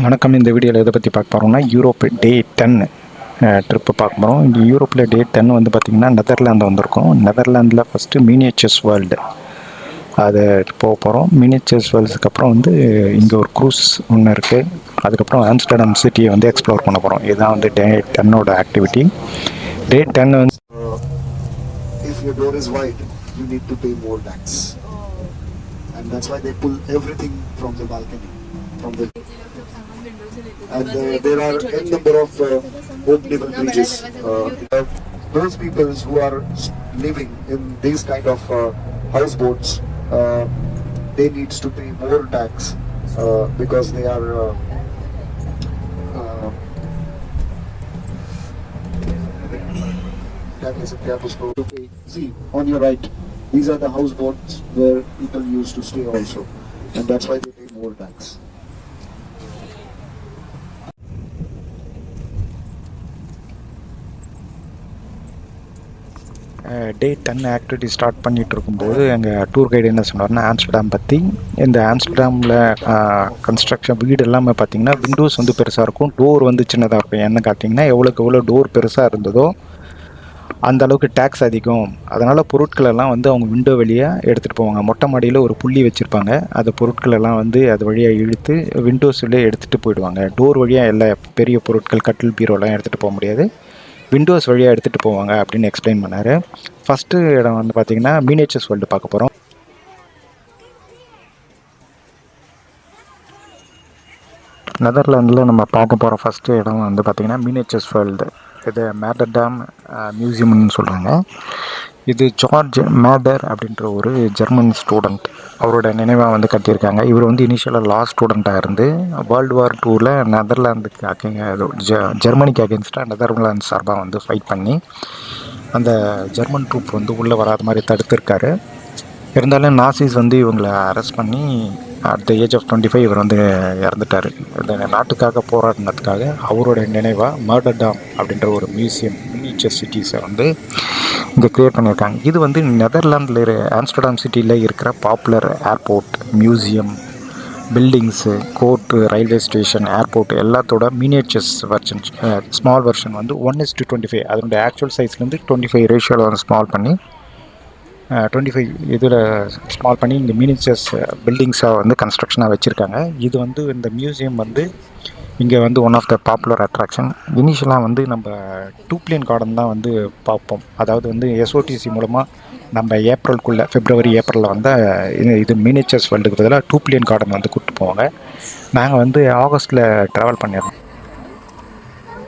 வணக்கம். இந்த வீடியோவில் எதை பற்றி பார்க்க போகிறோம்னா யூரோப் டே 10 ட்ரிப்பு பார்க்க போகிறோம். இங்கே யூரோப்பில் டே 10 வந்து பார்த்திங்கன்னா நெதர்லாந்து வந்திருக்கோம். நெதர்லாந்தில் ஃபஸ்ட்டு மினியேச்சர்ஸ் வேர்ல்டு அது போக போகிறோம். மினியேச்சர்ஸ் வேர்ல்டுக்கு அப்புறம் வந்து இங்கே ஒரு க்ரூஸ் ஒன்று இருக்குது. அதுக்கப்புறம் ஆம்ஸ்டர்டாம் சிட்டியை வந்து எக்ஸ்ப்ளோர் பண்ண போகிறோம். இதுதான் வந்து டே 10ஓட ஆக்டிவிட்டி. டே 10 வந்து if your door is wide, you need to pay more tax, and that's why they pull everything from the balcony, from the and there are n number of oak-level bridges. Those people who are living in these kind of houseboats, they needs to pay more tax because they are to pay. See, on your right, these are the houseboats where people used to stay also, and that's why they pay more tax. Day 10 activity start பண்ணிகிட்டு இருக்கும்போது எங்கள் tour guide என்ன சொன்னார்னா Amsterdam பற்றி. இந்த ஆம்ஸ்டர்டாமில் construction வீடு எல்லாமே பார்த்திங்கன்னா விண்டோஸ் வந்து பெருசாக இருக்கும், டோர் வந்து சின்னதாக இருக்கும். என்ன காட்டிங்கன்னா எவ்வளோக்கு எவ்வளோ டோர் பெருசாக இருந்ததோ அந்த அளவுக்கு டேக்ஸ் அதிகம். அதனால் பொருட்களெல்லாம் வந்து அவங்க விண்டோ வழியாக எடுத்துகிட்டு போவாங்க. மொட்டை மாடியில் ஒரு புள்ளி வச்சுருப்பாங்க. அந்த பொருட்களெல்லாம் வந்து அது வழியாக இழுத்து விண்டோஸில் எடுத்துகிட்டு போயிடுவாங்க. டோர் வழியாக எல்லா பெரிய பொருட்கள் கட்டில் பீரோலாம் எடுத்துகிட்டு போக முடியாது, விண்டோஸ் வழியாக எடுத்துகிட்டு போவாங்க அப்படின்னு எக்ஸ்பிளைன் பண்ணார். ஃபஸ்ட்டு இடம் வந்து பார்த்திங்கன்னா மினியேச்சர்ஸ் வேர்ல்டு பார்க்க போகிறோம். நெதர்லாந்தில் நம்ம பார்க்க போகிற ஃபஸ்ட்டு இடம் வந்து பார்த்திங்கன்னா மினியேச்சர்ஸ் வேர்ல்டு. இது மேடர்டாம் மியூசியம்னு சொல்கிறாங்க. இது ஜார்ஜ் மேடர் அப்படின்ற ஒரு ஜெர்மன் ஸ்டூடெண்ட், அவரோட நினைவாக வந்து கட்டியிருக்காங்க. இவர் வந்து இனிஷியலாக லா ஸ்டூடெண்ட்டாக இருந்து வேர்ல்டு வார் 2ல் நெதர்லாந்துக்கு ஜெர்மனிக்கு அகேன்ஸ்டாக நெதர்லாந்து சார்பாக வந்து ஃபைட் பண்ணி அந்த ஜெர்மன் ட்ரூப் வந்து உள்ளே வராத மாதிரி தடுத்திருக்காரு. இருந்தாலும் நாசிஸ் வந்து இவங்களை அரெஸ்ட் பண்ணி அட் த ஏஜ் ஆஃப் 25 இவர் வந்து இறந்துட்டார். இந்த நாட்டுக்காக போராடினதுக்காக அவரோட நினைவாக மேடர்டாம் அப்படின்ற ஒரு மியூசியம் மினியேச்சர் சிட்டிஸை வந்து இங்கே க்ரியேட் பண்ணியிருக்காங்க. இது வந்து நெதர்லாந்தில் ஆம்ஸ்டர்டாம் சிட்டியில் இருக்கிற popular airport, museum, buildings, court, railway station, airport எல்லாத்தோட மினியேச்சர்ஸ் வெர்ஷன், ஸ்மால் வெர்ஷன் வந்து 1:25. அதனுடைய ஆக்சுவல் சைஸ்லேருந்து 25 ரேஷியோவில் வந்து ஸ்மால் பண்ணி 25 இதில் ஸ்மால் பண்ணி இங்கே மினியேச்சர்ஸ் பில்டிங்ஸாக வந்து கன்ஸ்ட்ரக்ஷனாக வச்சுருக்காங்க. இது வந்து இந்த மியூசியம் வந்து இங்கே வந்து one of the popular attraction. இனிஷியலாக வந்து நம்ம 2 பிளேன் கார்டன் தான் வந்து பார்ப்போம். அதாவது வந்து எஸ்ஓடிசி மூலமாக நம்ம பிப்ரவரி ஏப்ரலில் வந்து இது மினியேச்சர்ஸ் வேர்ல்டுக்கு பதிலாக 2 பிளேன் கார்டன் வந்து கூப்பிட்டு போவாங்க. நாங்கள் வந்து ஆகஸ்ட்டில் ட்ராவல் பண்ணிடுறோம்.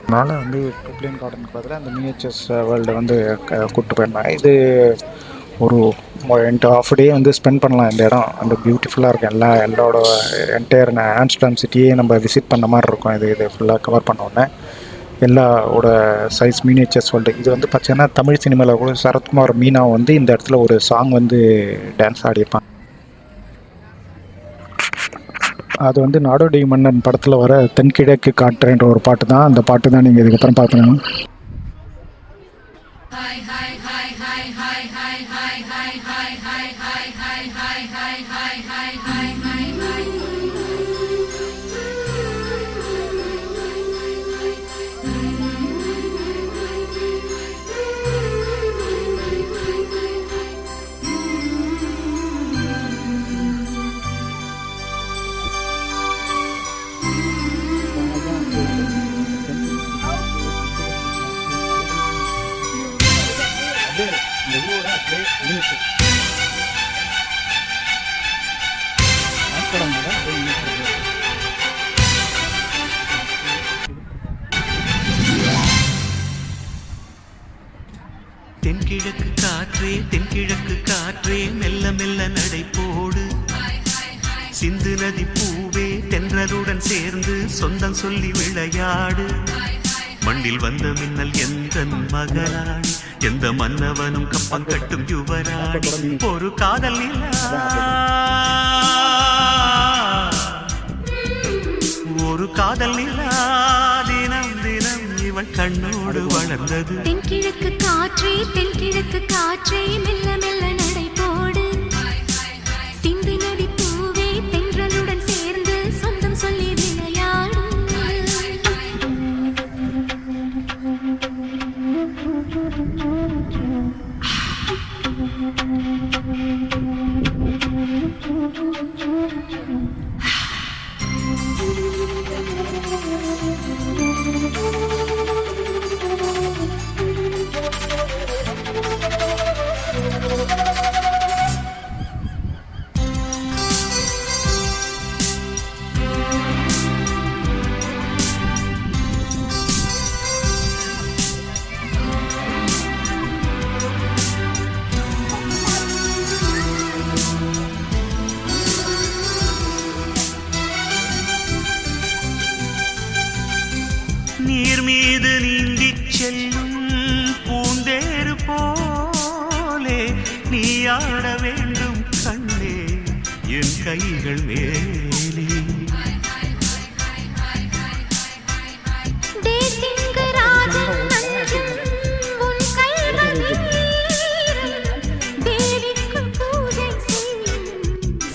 அதனால் வந்து 2 பிளேன் கார்டனுக்கு பதிலாக அந்த மினியேச்சர்ஸ் வேர்ல்டு வந்து கூப்பிட்டு போயிருந்தாங்க. இது ஒரு 2.5 டே வந்து ஸ்பெண்ட் பண்ணலாம். இந்த இடம் அந்த பியூட்டிஃபுல்லாக இருக்கும். எல்லாரோட என்டையர் ஆம்ஸ்டர்டாம் சிட்டியே நம்ம விசிட் பண்ண மாதிரி இருக்கும். இது ஃபுல்லாக கவர் பண்ணோன்னே எல்லாவோட சைஸ் மினியேச்சர்ஸ் வேர்ல்டு. இது வந்து பார்த்தீங்கன்னா தமிழ் சினிமாவில் கூட சரத்குமார் மீனா வந்து இந்த இடத்துல ஒரு சாங் வந்து டான்ஸ் ஆடியிருப்பாங்க. அது வந்து நாடோடி மன்னன் படத்தில் வர தென்கிழக்கு காற்றுன்ற ஒரு பாட்டு தான். அந்த பாட்டு தான் நீங்கள் இதுக்கப்புறம் பார்க்கணும். தென்கிழக்கு காற்றே தென்கிழக்கு காற்றே மெல்ல மெல்ல நடை போடு, சிந்து நதி பூவே தென்றலுடன் சேர்ந்து சொந்தம் சொல்லி விளையாடு. மண்ணில் வந்த மின்னல் எந்த மகளாடி, எந்த மன்னவனும் கப்பம் கட்டும் யுவராடி. ஒரு காதல் நிலா, ஒரு காதல் நிலா, தினம் தினம் இவள் கண்ணோடு வளர்ந்தது. தென்கிழக்கு காற்றே தென்கிழக்கு காற்றே மெல்ல மெல்ல நடை போடு, சிந்து நதி பூவே தென்றலுடன் சேர்ந்து சொந்தம் சொல்லி விளையாடு. நீர் மீது நீந்திச் செல்லும் பூந்தேறு போலே நீ ஆட வேண்டும் கண்ணே என் கைகள் மேலே. தேசிங்கராஜன் நஞ்சம் உன் கைகள் நீரும் தேவிக்கு பூஜை செய்யும்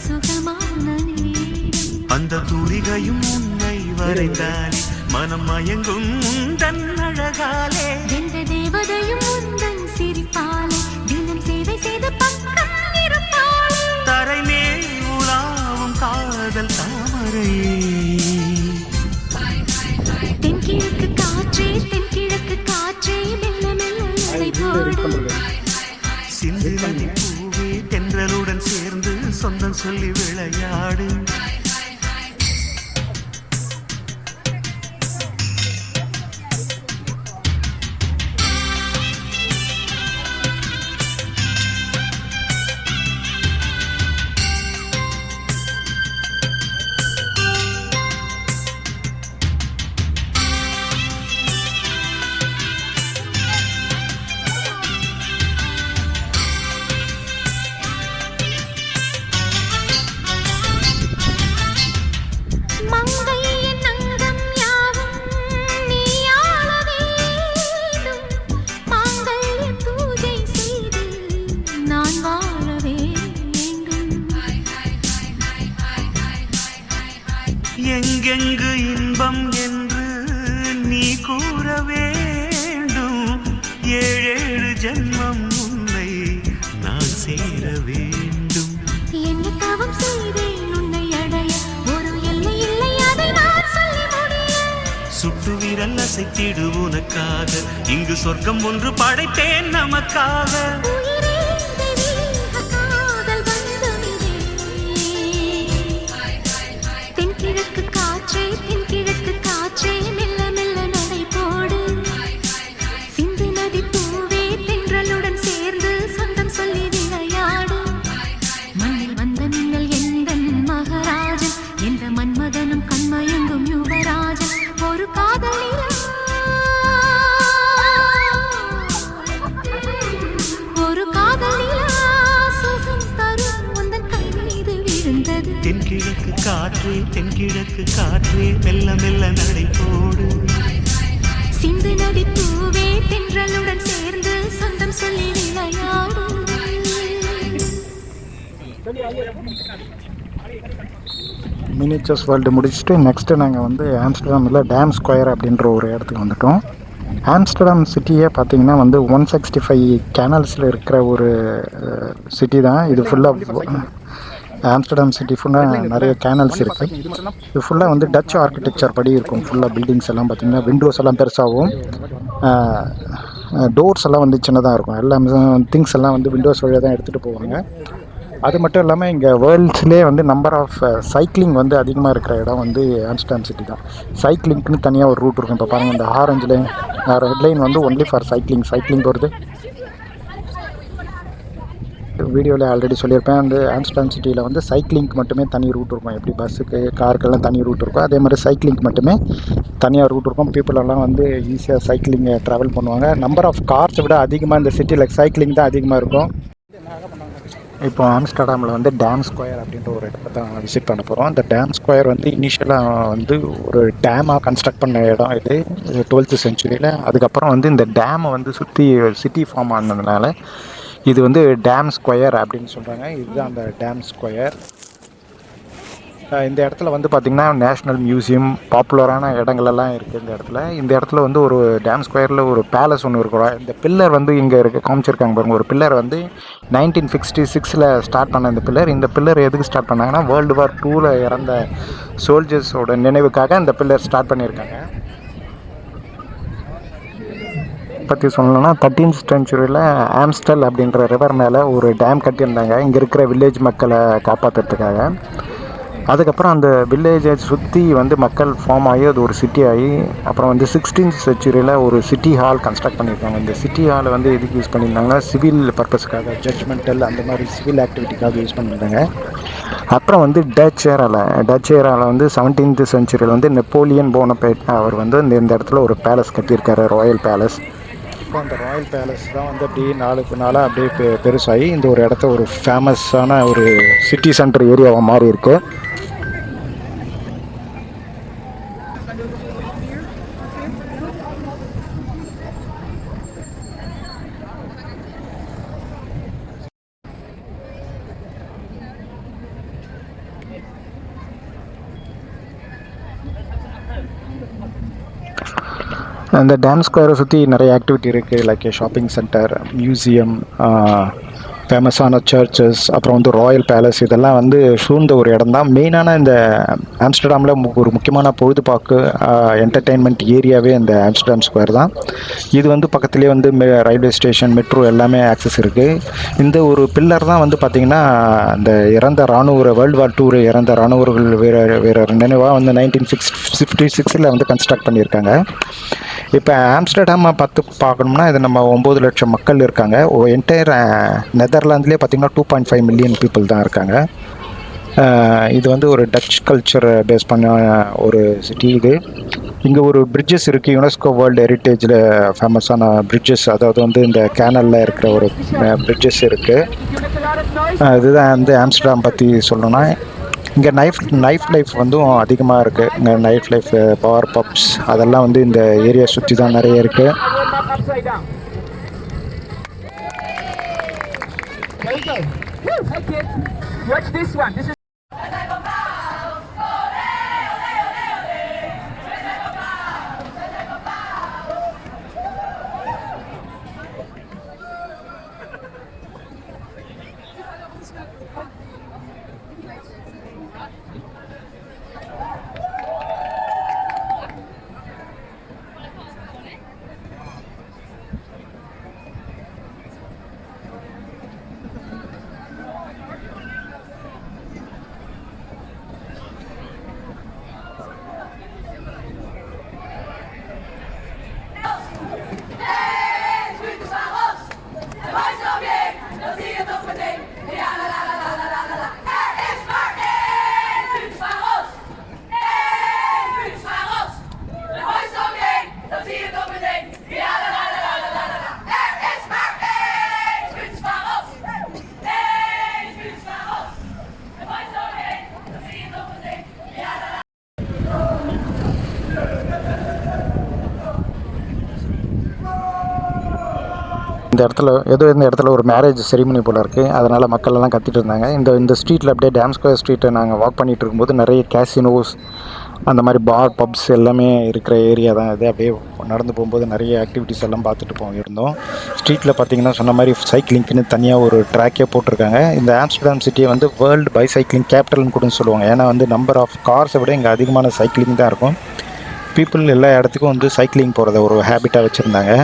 சுகமான நேரம். அந்த தூரிகையும் உன்னை வரைந்தாலே மனம் மயங்கும் உந்தன் அழகாலே. எந்த தேவதையும் உந்தன் சிரிப்பாலே தினம் சேவை செய்து பக்கம் இருப்பாளே. தரை மேல் உலாவும் காதல் தாமரையே. தென்கிழக்கு காற்றே தென்கிழக்கு காற்றே மெல்ல மெல்ல நடை போடு. சிந்து நதி பூவே தென்றலுடன் சேர்ந்து சொந்தம் சொல்லி விளையாடு. மங்கையின் அங்கம் யாவும் நீ ஆள வேண்டும். மாங்கல்ய பூஜை செய்து நான் வாழ வேண்டும். எங்கெங்கு இன்பம் என்று நீ கூற வேண்டும். ஏழேழு ஜென்மம் உன்னை நான் சேர வேண்டும். என்ன தவம் செய்தேன் உன்னை அடைய, ஒரு எல்லை இல்லை அதை நான் சொல்லி முடிய. சுட்டு விரல் அசைத்திடு உனக்காக, இங்கு சொர்க்கம் ஒன்று படைத்தேன் நமக்காக. உயிரே தெய்வீக காதல் பந்தமிதே. தென்கிழக்கு காற்றே தென்கிழக்கு காற்றே மெல்ல மெல்ல நடை போடு. சிந்து நதி பூவே தென்றலுடன் சேர்ந்து சொந்தம் சொல்லி விளையாடு. மண்ணில் வந்த மின்னல் எந்தன் மகராஜன், எந்த மன்மதனும் கண்மயங்கும் யுவராஜன். ஒரு காதல் நிலா, ஒரு காதல் நிலா சுகம் தரும் உந்தன் கை மீது விழுந்தது. தென்கிழக்கு காற்றே தென்கிழக்கு காற்றே மெல்ல மெல்ல நடை போடு. சிந்து நதி பூவே தென்றலுடன் சேர்ந்து சொந்தம் சொல்லி விளையாடு. மினிச்சர்ஸ் வேர்ல்டு முடிச்சுட்டு நெக்ஸ்ட்டு நாங்கள் வந்து ஆம்ஸ்டர்டாமில் டேம் ஸ்கொயர் அப்படின்ற ஒரு இடத்துக்கு வந்துட்டோம். ஆம்ஸ்டர்டாம் சிட்டியே பார்த்திங்கன்னா வந்து 165 கேனல்ஸில் இருக்கிற ஒரு சிட்டி தான் இது. ஃபுல்லாக ஆம்ஸ்டர்டாம் சிட்டி ஃபுல்லாக நிறைய கேனல்ஸ் இருக்குது. இது ஃபுல்லாக வந்து டச் ஆர்கிடெக்சர் படி இருக்கும். ஃபுல்லாக பில்டிங்ஸ் எல்லாம் பார்த்திங்கன்னா விண்டோஸ் எல்லாம் பெருசாகவும் டோர்ஸ் எல்லாம் வந்து சின்னதாக இருக்கும். எல்லாமே திங்ஸ் எல்லாம் வந்து விண்டோஸ் வழியாக தான் எடுத்துகிட்டு போவாங்க. அது மட்டும் இல்லாமல் இங்கே வேர்ல்ட்ஸ்லேயே வந்து நம்பர் ஆஃப் சைக்கிளிங் வந்து அதிகமாக இருக்கிற இடம் வந்து ஆம்ஸ்டர்டாம் சிட்டி தான். சைக்கிளிங்க்குன்னு தனியாக ஒரு ரூட் இருக்கும். இப்போ பாருங்கள், இந்த ஆரஞ்சில் ரெட் லைன் வந்து ஒன்லி ஃபார் சைக்கிளிங் போகிறது. வீடியோவில் ஆல்ரெடி சொல்லியிருப்பேன், அந்த ஆம்ஸ்டர்டாம் சிட்டியில் வந்து சைக்கிளிங்க்கு மட்டுமே தனி ரூட் இருக்கும். எப்படி பஸ்ஸுக்கு காருக்கெல்லாம் தனி ரூட் இருக்கும், அதே மாதிரி சைக்கிளிங்க்கு மட்டுமே தனியாக ரூட் இருக்கும். பீப்புள் எல்லாம் வந்து ஈஸியாக சைக்கிளிங்கை ட்ராவல் பண்ணுவாங்க. நம்பர் ஆஃப் கார்ஸை விட அதிகமாக இந்த சிட்டியில் சைக்கிளிங் தான் அதிகமாக இருக்கும். இப்போ ஆம்ஸ்டர்டாமில் வந்து டேம் ஸ்கொயர் அப்படின்ற ஒரு இடத்த தான் விசிட் பண்ண போகிறோம். இந்த டேம் ஸ்கொயர் வந்து இனிஷியலாக வந்து ஒரு டேமாக கன்ஸ்ட்ரக்ட் பண்ண இடம் இது 12th செஞ்சுரியில். அதுக்கப்புறம் வந்து இந்த டேமை வந்து சுற்றி சிட்டி ஃபார்ம் ஆனதுனால இது வந்து டேம் ஸ்கொயர் அப்படின்னு சொல்கிறாங்க. இதுதான் அந்த டேம் ஸ்கொயர். இந்த இடத்துல வந்து பார்த்திங்கன்னா நேஷ்னல் மியூசியம், பாப்புலரான இடங்களெல்லாம் இருக்குது இந்த இடத்துல. இந்த இடத்துல வந்து ஒரு டேம் ஸ்கொயரில் ஒரு பேலஸ் ஒன்று இருக்கிறோம். இந்த பில்லர் வந்து இங்கே காமிச்சிருக்காங்க பாருங்கள். ஒரு பில்லர் வந்து 1966 ஸ்டார்ட் பண்ண இந்த பில்லர் எதுக்கு ஸ்டார்ட் பண்ணாங்கன்னா, வேர்ல்டு வார் 2 இறந்த சோல்ஜர்ஸோட நினைவுக்காக இந்த பில்லர் ஸ்டார்ட் பண்ணியிருக்காங்க. பற்றி சொல்லணும்னா 13th செஞ்சுரியில் ஆம்ஸ்டல் அப்படின்ற ரிவர் மேலே ஒரு டேம் கட்டியிருந்தாங்க, இங்கே இருக்கிற வில்லேஜ் மக்களை காப்பாற்றுறதுக்காக. அதுக்கப்புறம் அந்த வில்லேஜை சுற்றி வந்து மக்கள் ஃபார்ம் ஆகி அது ஒரு சிட்டி ஆகி அப்புறம் வந்து 16th செஞ்சுரியில் ஒரு சிட்டி ஹால் கன்ஸ்ட்ரக்ட் பண்ணியிருக்காங்க. இந்த சிட்டி ஹாலை வந்து எதுக்கு யூஸ் பண்ணியிருந்தாங்கன்னா சிவில் பர்பஸ்க்காக, ஜட்ஜ்மெண்டல் அந்த மாதிரி சிவில் ஆக்டிவிட்டிக்காக யூஸ் பண்ணியிருந்தாங்க. அப்புறம் வந்து டச் ஏராவில் வந்து 17th செஞ்சுரியில் வந்து நெப்போலியன் போனபேட் அவர் வந்து இந்த இடத்துல ஒரு பேலஸ் கட்டியிருக்காரு, ராயல் பேலஸ். இப்போ அந்த ராயல் பேலஸ் தான் வந்து அப்படியே நாளுக்கு நாளாக அப்படியே பெருசாகி இந்த ஒரு இடத்த ஒரு ஃபேமஸான ஒரு சிட்டி சென்டர் ஏரியாவாக மாறி இருக்குது. அந்த டேம் ஸ்கொயரை சுற்றி நிறைய ஆக்டிவிட்டி இருக்குது. லைக் ஷாப்பிங் சென்டர், மியூசியம், ஃபேமஸான சர்ச்சஸ், அப்புறம் வந்து ராயல் பேலஸ், இதெல்லாம் வந்து சூழ்ந்த ஒரு இடம் தான். மெயினான இந்த ஆம்ஸ்டர்டாமில் ஒரு முக்கியமான பொழுதுபாக்கு என்டர்டெயின்மெண்ட் ஏரியாவே இந்த ஆம்ஸ்டர்டாம் ஸ்கொயர் தான். இது வந்து பக்கத்துலேயே வந்து ரயில்வே ஸ்டேஷன், மெட்ரோ எல்லாமே ஆக்சஸ் இருக்குது. இந்த ஒரு பில்லர் தான் வந்து பார்த்திங்கன்னா இந்த இறந்த இராணுவ வேர்ல்டு வார் 2 இறந்த இராணுவர்கள் வீரர் நினைவாக வந்து 1956 வந்து கன்ஸ்ட்ரக்ட் பண்ணியிருக்காங்க. இப்போ ஆம்ஸ்டர்டாமை பார்க்கணும்னா இது நம்ம 9 லட்சம் மக்கள் இருக்காங்க. என்டையர் நெதர்லாந்துலேயே பார்த்திங்கன்னா 2.5 மில்லியன் பீப்புள் தான் இருக்காங்க. இது வந்து ஒரு டச் கல்ச்சரை பேஸ் பண்ண ஒரு சிட்டி. இது இங்கே ஒரு பிரிட்ஜஸ் இருக்குது, யுனெஸ்கோ வேர்ல்டு ஹெரிட்டேஜில் ஃபேமஸான பிரிட்ஜஸ், அதாவது வந்து இந்த கேனலில் இருக்கிற ஒரு பிரிட்ஜஸ் இருக்குது. இதுதான் வந்து ஆம்ஸ்டர்டாம் பற்றி சொல்லணும்னா. இங்கே நைஃப் லைஃப் வந்து அதிகமாக இருக்குது. இங்கே நைஃப் லைஃப், பார், பப்ஸ் அதெல்லாம் வந்து இந்த ஏரியா சுற்றி தான் நிறைய இருக்குது. இந்த இடத்துல ஒரு மேரேஜ் செரிமனி போல் இருக்குது. அதனால் மக்கள் எல்லாம் கத்திட்டு இருந்தாங்க. இந்த ஸ்ட்ரீட்டில் அப்படியே டேம் ஸ்கொயர் ஸ்ட்ரீட்டை நாங்கள் வாக் பண்ணிகிட்டு இருக்கும்போது நிறைய கேசினோஸ், அந்த மாதிரி பார், பப்ஸ் எல்லாமே இருக்கிற ஏரியா தான் இது. அப்படியே நடந்து போகும்போது நிறைய ஆக்டிவிட்டிஸ் எல்லாம் பார்த்துட்டு போயிருந்தோம். ஸ்ட்ரீட்டில் பார்த்திங்கன்னா சொன்ன மாதிரி சைக்கிளிங்க்குன்னு தனியாக ஒரு ட்ராக்கே போட்டிருக்காங்க. இந்த ஆம்ஸ்டர்டாம் சிட்டியை வந்து வேர்ல்டு பைசைக்கிளிங் கேபிட்டல்னு கூட சொல்லுவாங்க. ஏன்னா வந்து நம்பர் ஆஃப் கார்ஸை விட இங்கே அதிகமான சைக்கிளிங் தான் இருக்கும். பீப்புள் எல்லா இடத்துக்கும் வந்து சைக்கிளிங் போகிறத ஒரு ஹேபிட்டாக வச்சுருந்தாங்க.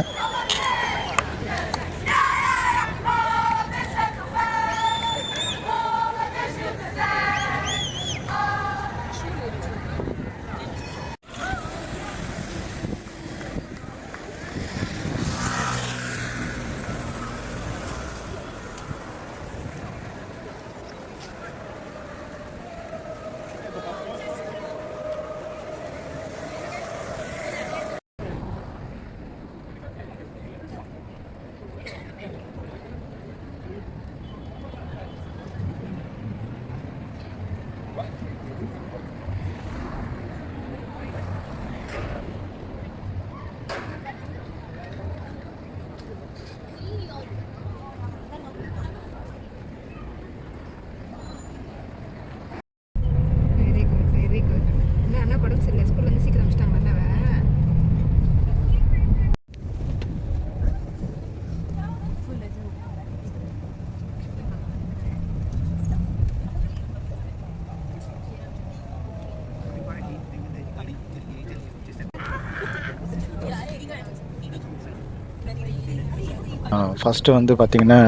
ஃபஸ்ட்டு வந்து பார்த்திங்கன்னா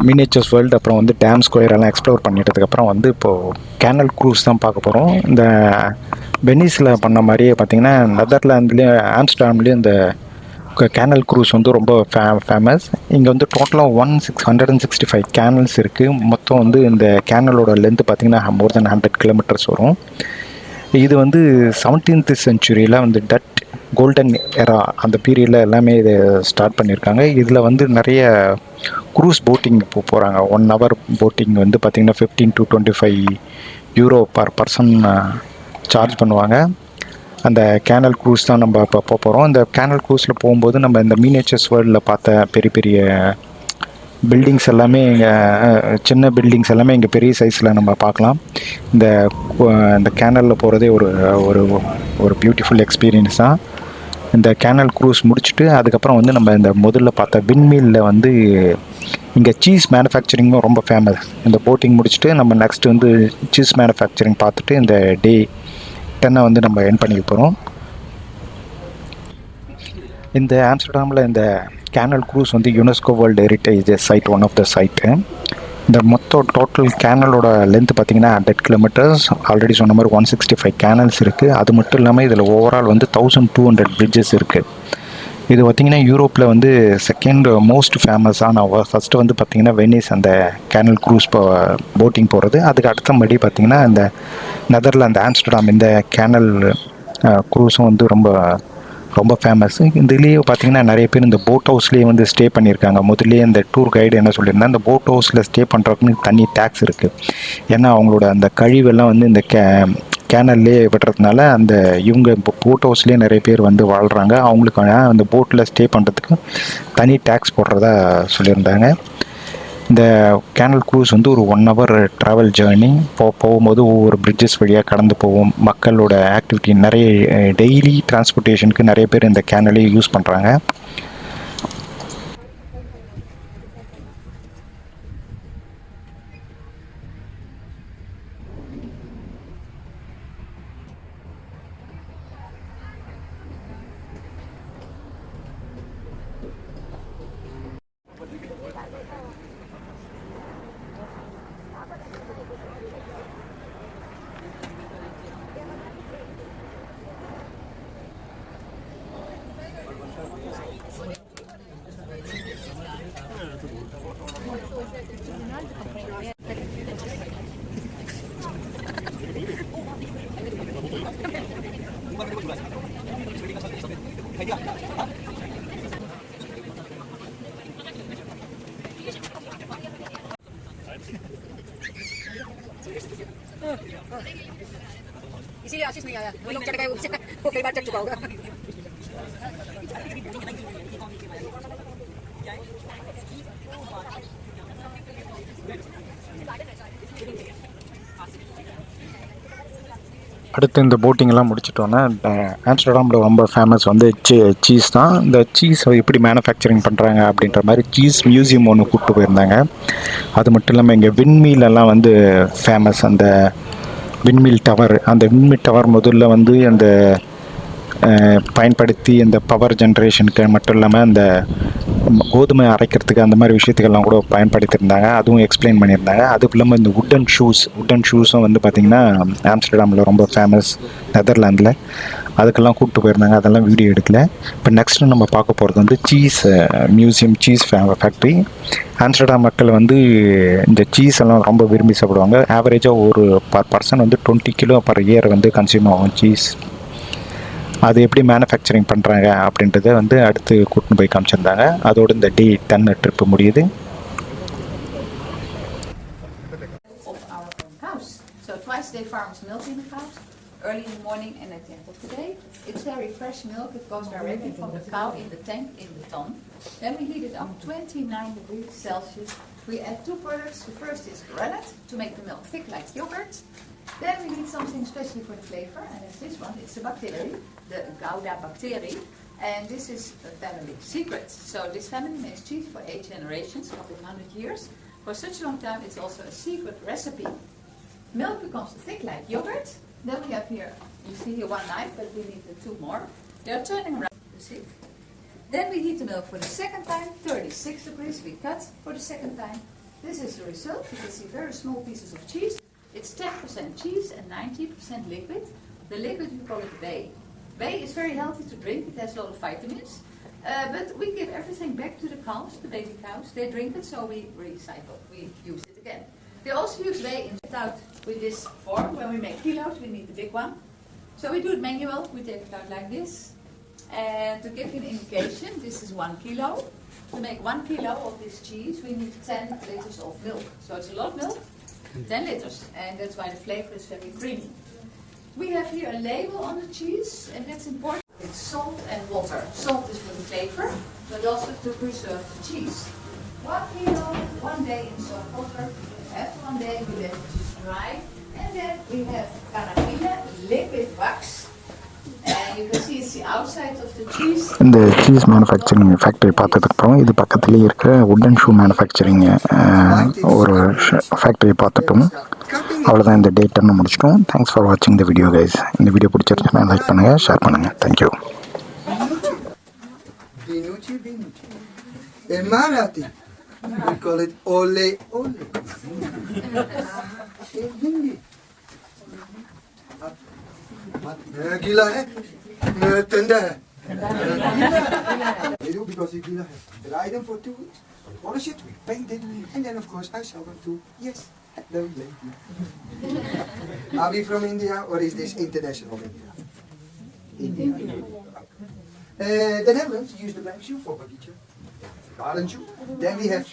மினியேச்சர்ஸ் வேர்ல்டு, அப்புறம் வந்து டேம் ஸ்கொயர் எல்லாம் எக்ஸ்ப்ளோர் பண்ணிட்டதுக்கப்புறம் வந்து இப்போது கேனல் க்ரூஸ் தான் பார்க்க போகிறோம். இந்த வெனிஸில் பண்ண மாதிரியே பார்த்திங்கன்னா நெதர்லாண்ட்லேயும் ஆம்ஸ்டர்டாம்லேயும் இந்த கேனல் க்ரூஸ் வந்து ரொம்ப ஃபேமஸ். இங்கே வந்து டோட்டலாக 165 கேனல்ஸ் இருக்குது. மொத்தம் வந்து இந்த கேனலோட லென்த்து பார்த்திங்கன்னா மோர் தென் 100 கிலோமீட்டர்ஸ் வரும். இது வந்து 17th செஞ்சுரியில் வந்து டட் கோல்டன் எரா அந்த பீரியடில் எல்லாமே இது ஸ்டார்ட் பண்ணியிருக்காங்க. இதில் வந்து நிறைய க்ரூஸ் போட்டிங் போகிறாங்க. 1 hour போட்டிங் வந்து பார்த்திங்கன்னா 15 to 25 euro per person charge பண்ணுவாங்க. அந்த கேனல் க்ரூஸ் தான் நம்ம இப்போ போகிறோம். இந்த கேனல் க்ரூஸில் போகும்போது நம்ம இந்த மினியேச்சர்ஸ் வேர்ல்டில் பார்த்த பெரிய பெரிய பில்டிங்ஸ் எல்லாமே இங்கே, சின்ன பில்டிங்ஸ் எல்லாமே இங்கே பெரிய சைஸில் நம்ம பார்க்கலாம். இந்த இந்த கேனலில் போகிறதே ஒரு ஒரு ஒரு பியூட்டிஃபுல் எக்ஸ்பீரியன்ஸ் தான். இந்த கேனல் க்ரூஸ் முடிச்சுட்டு அதுக்கப்புறம் வந்து நம்ம இந்த முதல்ல பார்த்த விண்மீலில் வந்து இங்கே சீஸ் மேனுஃபேக்சரிங்கும் ரொம்ப ஃபேமஸ். இந்த போட்டிங் முடிச்சுட்டு நம்ம நெக்ஸ்ட் வந்து சீஸ் மேனுஃபேக்சரிங் பார்த்துட்டு இந்த டே 10 வந்து நம்ம என் பண்ணிக்க போகிறோம். இந்த ஆம்ஸ்டர்டாமில் இந்த கேனல் க்ரூஸ் வந்து UNESCO world heritage site, one of the site. இந்த மொத்தம் டோட்டல் கேனலோட லென்த் பார்த்திங்கன்னா 100 கிலோமீட்டர்ஸ். ஆல்ரெடி சொன்ன மாதிரி 165 கேனல்ஸ் இருக்குது. அது மட்டும் இல்லாமல் இதில் ஓவரால் வந்து 1200 பிரிட்ஜஸ் இருக்குது. இது பார்த்திங்கன்னா யூரோப்பில் வந்து செகண்ட் மோஸ்ட் ஃபேமஸான. ஃபஸ்ட்டு வந்து பார்த்திங்கன்னா வெனிஸ் அந்த கேனல் க்ரூஸ் போட்டிங் போகிறது. அதுக்கு அடுத்தபடி பார்த்திங்கன்னா இந்த நெதர்லாந்து ஆம்ஸ்டர்டாம் இந்த கேனல் க்ரூஸும் வந்து ரொம்ப ரொம்ப ஃபேமஸ். இதுலேயே பார்த்திங்கன்னா நிறைய பேர் இந்த போட் ஹவுஸ்லேயே வந்து ஸ்டே பண்ணியிருக்காங்க. முதல்லேயே இந்த டூர் கைடு என்ன சொல்லியிருந்தா, இந்த போட் ஹவுஸில் ஸ்டே பண்ணுறதுக்குன்னு தனி டேக்ஸ் இருக்குது. ஏன்னா அவங்களோட அந்த கழிவெல்லாம் வந்து இந்த கேனல்லே விடுறதுனால அந்த இவங்க போட் ஹவுஸ்லேயே நிறைய பேர் வந்து வாழ்கிறாங்க. அவங்களுக்கான அந்த போட்டில் ஸ்டே பண்ணுறதுக்கு தனி டேக்ஸ் போடுறதா சொல்லியிருந்தாங்க. இந்த கேனல் க்ரூஸ் வந்து ஒரு 1 hour ட்ராவல் ஜேர்னி. போகும்போது ஒவ்வொரு பிரிட்ஜஸ் வழியாக கடந்து போவோம். மக்களோட ஆக்டிவிட்டி நிறைய டெய்லி டிரான்ஸ்போர்ட்டேஷனுக்கு நிறைய பேர் இந்த கேனலே யூஸ் பண்ணுறாங்க. इसीलिए आशीष नहीं आया, वो लोग चढ़ गए ऊपर से, वो कई बार चढ़ चुका होगा। அடுத்து இந்த போட்டிங்கெல்லாம் முடிச்சிட்டோன்னா ஆம்ஸ்டர்டாமில் ரொம்ப ஃபேமஸ் வந்து சீஸ் தான். இந்த சீஸ் எப்படி மேனுஃபேக்சரிங் பண்ணுறாங்க அப்படின்ற மாதிரி சீஸ் மியூசியம் ஒன்று கூப்பிட்டு போயிருந்தாங்க. அது மட்டும் இல்லாமல் இங்கே விண்மீலெல்லாம் வந்து ஃபேமஸ். அந்த விண்மில் டவர், அந்த விண்மில் டவர் முதல்ல வந்து அந்த பயன்படுத்தி இந்த பவர் ஜென்ரேஷனுக்கு மட்டும் இல்லாமல் அந்த கோதுமை அரைக்கிறதுக்கு அந்த மாதிரி விஷயத்துக்கெல்லாம் கூட பயன்படுத்தியிருந்தாங்க. அதுவும் எக்ஸ்பிளைன் பண்ணியிருந்தாங்க. அதுவும் இல்லாமல் இந்த உட்டன் ஷூஸும் வந்து பார்த்திங்கன்னா ஆம்ஸ்டர்டாமில் ரொம்ப ஃபேமஸ், நெதர்லாந்தில். அதுக்கெல்லாம் கூப்பிட்டு போயிருந்தாங்க. அதெல்லாம் வீடியோ எடுக்கல. இப்போ நெக்ஸ்ட்டு நம்ம பார்க்க போகிறது வந்து cheese museum, cheese factory. Amsterdam மக்கள் வந்து இந்த சீஸ் எல்லாம் ரொம்ப விரும்பி சாப்பிடுவாங்க. ஆவரேஜாக ஒரு பர்சன் வந்து 20 கிலோ பர் இயர் வந்து கன்சியூம் ஆகும் சீஸ். அது எப்படி மேனுஃபேக்சரிங் பண்ணுறாங்க அப்படின்றத வந்து அடுத்து கூட்டின்னு போய் காமிச்சிருந்தாங்க. அதோடு இந்த டே 10 ட்ரிப்பு முடியுது. So twice a day farmers milk in the cows, early in the morning and at the end of the day. It's very fresh milk. It goes directly from the cow in the tank in the ton. Then we heat it up 29 degrees Celsius. We add 2 products. The first is granite to make the milk thick like yogurt. Then we need something especially for the flavor, and it's this one. It's the bacteria, the Gouda bacteria, and this is a family secret. So this family makes cheese for 8 generations, a couple of 100 years. For such a long time, it's also a secret recipe. Milk becomes thick like yogurt. Then we have here, you see here 1 knife, but we need the 2 more. They're turning around, you see. Then we heat the milk for the second time, 36 degrees, we cut for the second time. This is the result. You can see very small pieces of cheese. It's 10% cheese and 90% liquid. The liquid, we call it whey. Whey is very healthy to drink. It has a lot of vitamins. But we give everything back to the cows, the baby cows. They drink it, so we recycle. We use it again. We also use whey in it out with this form. When we make kilos, we need the big one. So we do it manual. We take it out like this. And to give you an indication, this is 1 kilo. To make 1 kilo of this cheese, we need 10 liters of milk. So it's a lot of milk, 10 liters. And that's why the flavor is very creamy. We have here a label on the cheese, and that's important. It's salt and water. Salt is for the flavor, but also to preserve the cheese. 1 kilo, 1 day in salt water. After 1 day, we let the cheese dry. And then we have paraffin, liquid wax. And you can see it's the outside of the cheese. இந்த cheese manufacturing factory பார்த்ததுக்கப்புறம் இது பக்கத்துலேயே இருக்கிற wooden shoe manufacturing ஒரு ஃபேக்ட்ரியை பார்த்துட்டோம். அவ்வளோதான், இந்த டே 10 முடிச்சிட்டோம். தேங்க்ஸ் ஃபார் வாட்சிங் த வீடியோ கைஸ். இந்த வீடியோ பிடிச்சிருச்சுன்னா லைக் பண்ணுங்கள், ஷேர் பண்ணுங்கள். Thank you. Marathi. We call it ole ole. In Hindi. गीला है ठंडा है they do because it gila है dry them for 2 weeks, polish it, we paint it, and then of course I sell them to the lady. Are we from India or is this international India? India. The Netherlands use the black shoe for baguette, garden shoe. Then we have